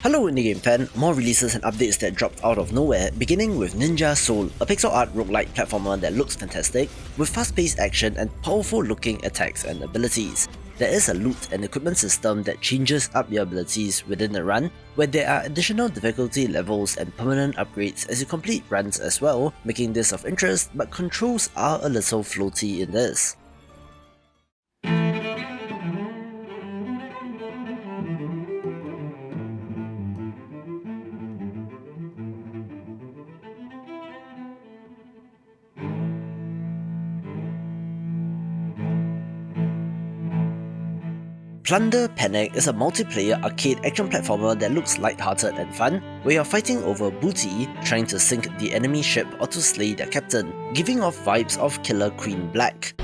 Hello indie game fan, more releases and updates that dropped out of nowhere, beginning with Ninja Soul, a pixel art roguelike platformer that looks fantastic, with fast-paced action and powerful looking attacks and abilities. There is a loot and equipment system that changes up your abilities within the run, where there are additional difficulty levels and permanent upgrades as you complete runs as well, making this of interest, but controls are a little floaty in this. Plunder Panic is a multiplayer arcade action platformer that looks lighthearted and fun, where you're fighting over booty, trying to sink the enemy ship or to slay their captain, giving off vibes of Killer Queen Black.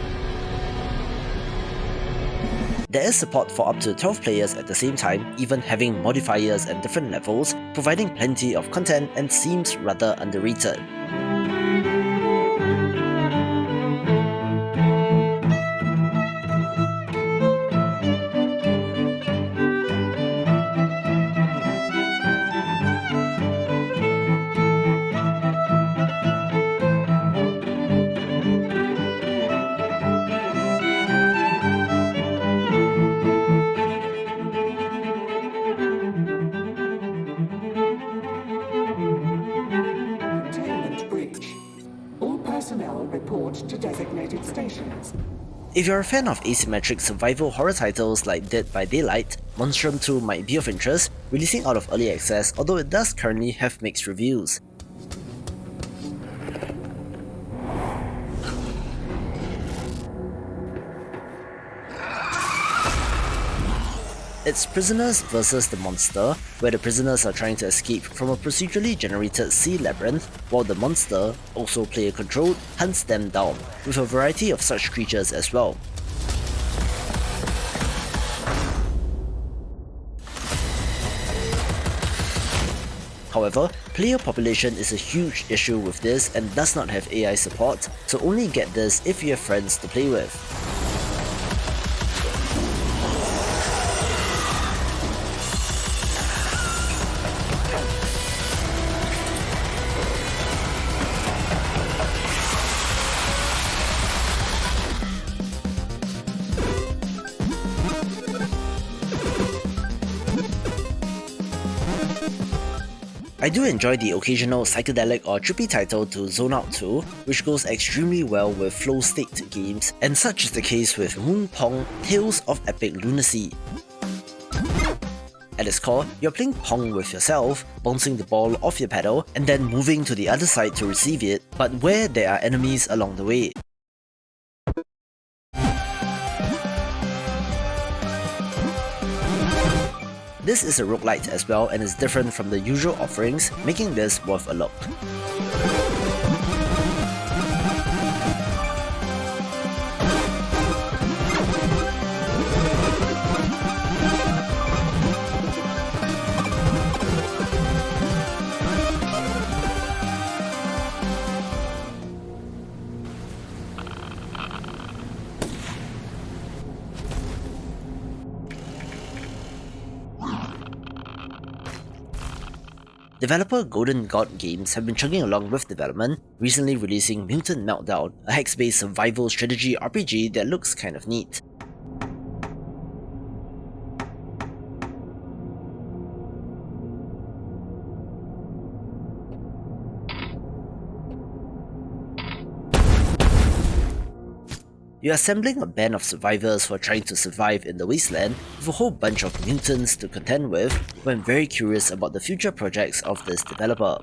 There is support for up to 12 players at the same time, even having modifiers and different levels, providing plenty of content and seems rather underrated. Report to designated stations. If you're a fan of asymmetric survival horror titles like Dead by Daylight, Monstrum 2 might be of interest, releasing out of early access, although it does currently have mixed reviews. It's prisoners versus the monster, where the prisoners are trying to escape from a procedurally generated sea labyrinth, while the monster, also player controlled, hunts them down, with a variety of such creatures as well. However, player population is a huge issue with this and does not have AI support, so only get this if you have friends to play with. I do enjoy the occasional psychedelic or trippy title to zone out to, which goes extremely well with flow state games, and such is the case with MOONPONG, Tales of Epic Lunacy. At its core, you're playing Pong with yourself, bouncing the ball off your paddle, and then moving to the other side to receive it, but where there are enemies along the way. This is a roguelite as well and is different from the usual offerings, making this worth a look. Developer Golden God Games have been chugging along with development, recently releasing Mutant Meltdown, a hex-based survival strategy RPG that looks kind of neat. You're assembling a band of survivors who are trying to survive in the wasteland, with a whole bunch of mutants to contend with, but I'm very curious about the future projects of this developer.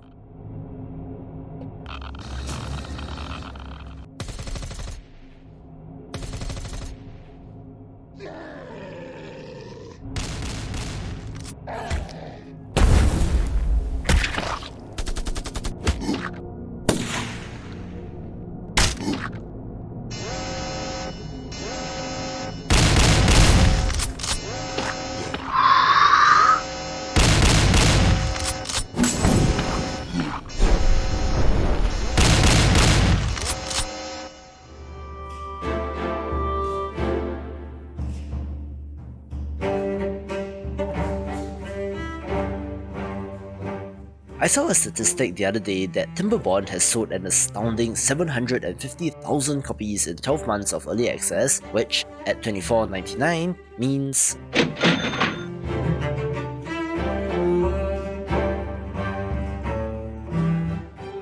I saw a statistic the other day that Timberborn has sold an astounding 750,000 copies in 12 months of early access, which, at $24.99, means...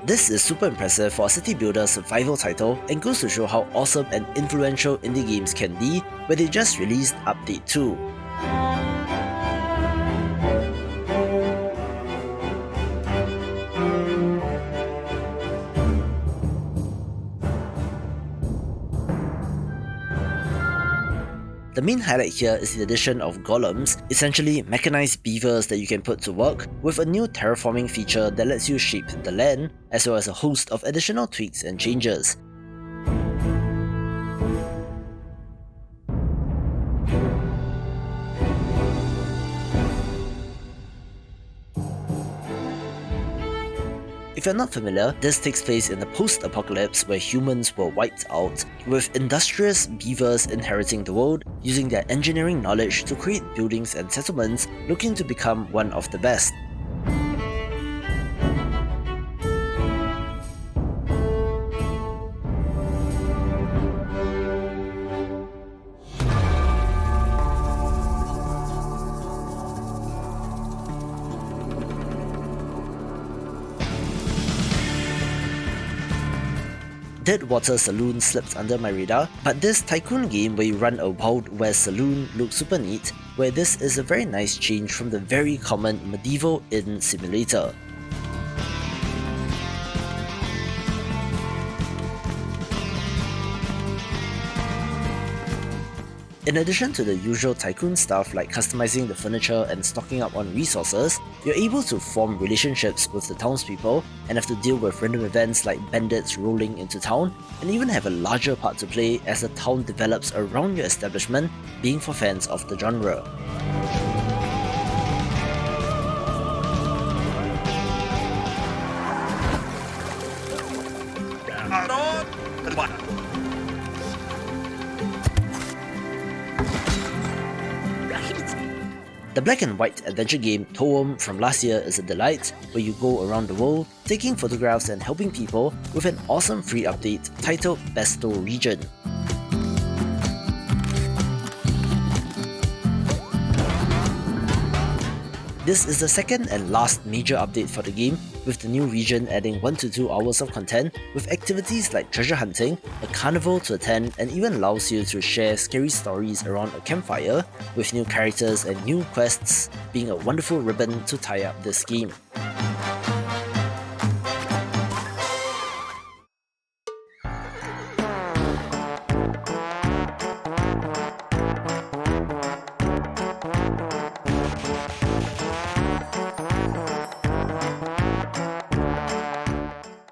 This is super impressive for a city builder survival title and goes to show how awesome and influential indie games can be when they just released Update 2. The main highlight here is the addition of golems, essentially mechanized beavers that you can put to work, with a new terraforming feature that lets you shape the land, as well as a host of additional tweaks and changes. If you're not familiar, this takes place in the post-apocalypse where humans were wiped out, with industrious beavers inheriting the world, using their engineering knowledge to create buildings and settlements, looking to become one of the best. Deadwater Saloon slipped under my radar, but this tycoon game where you run a Wild West saloon looks super neat, where this is a very nice change from the very common medieval inn simulator. In addition to the usual tycoon stuff like customizing the furniture and stocking up on resources, you're able to form relationships with the townspeople and have to deal with random events like bandits rolling into town, and even have a larger part to play as the town develops around your establishment, being for fans of the genre. The black and white adventure game Toem from last year is a delight, where you go around the world, taking photographs and helping people, with an awesome free update titled Besto Region. This is the second and last major update for the game, with the new region adding 1 to 2 hours of content, with activities like treasure hunting, a carnival to attend, and even allows you to share scary stories around a campfire, with new characters and new quests being a wonderful ribbon to tie up this game.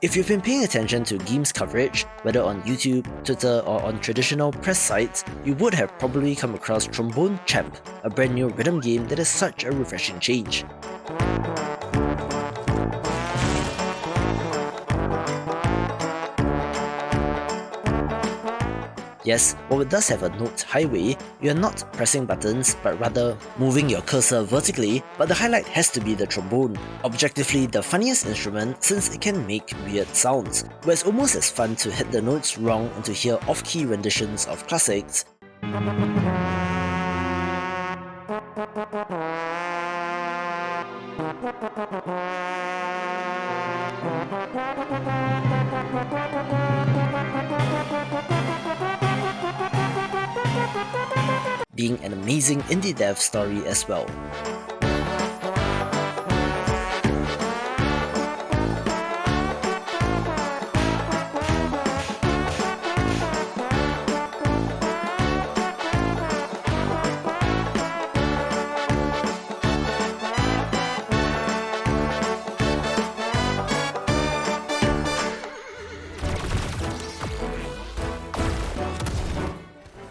If you've been paying attention to games coverage, whether on YouTube, Twitter, or on traditional press sites, you would have probably come across Trombone Champ, a brand new rhythm game that is such a refreshing change. Yes, while it does have a note highway, you're not pressing buttons, but rather moving your cursor vertically, but the highlight has to be the trombone, objectively the funniest instrument since it can make weird sounds, where it's almost as fun to hit the notes wrong and to hear off-key renditions of classics. Being an amazing indie dev story as well.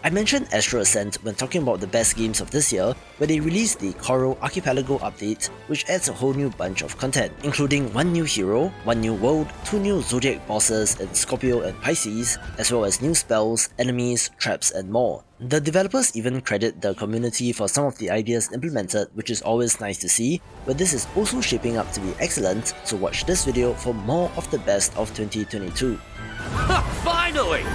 I mentioned Astro Ascent when talking about the best games of this year, where they released the Coral Archipelago update, which adds a whole new bunch of content, including one new hero, one new world, two new Zodiac bosses in Scorpio and Pisces, as well as new spells, enemies, traps and more. The developers even credit the community for some of the ideas implemented, which is always nice to see, but this is also shaping up to be excellent, so watch this video for more of the best of 2022. Finally!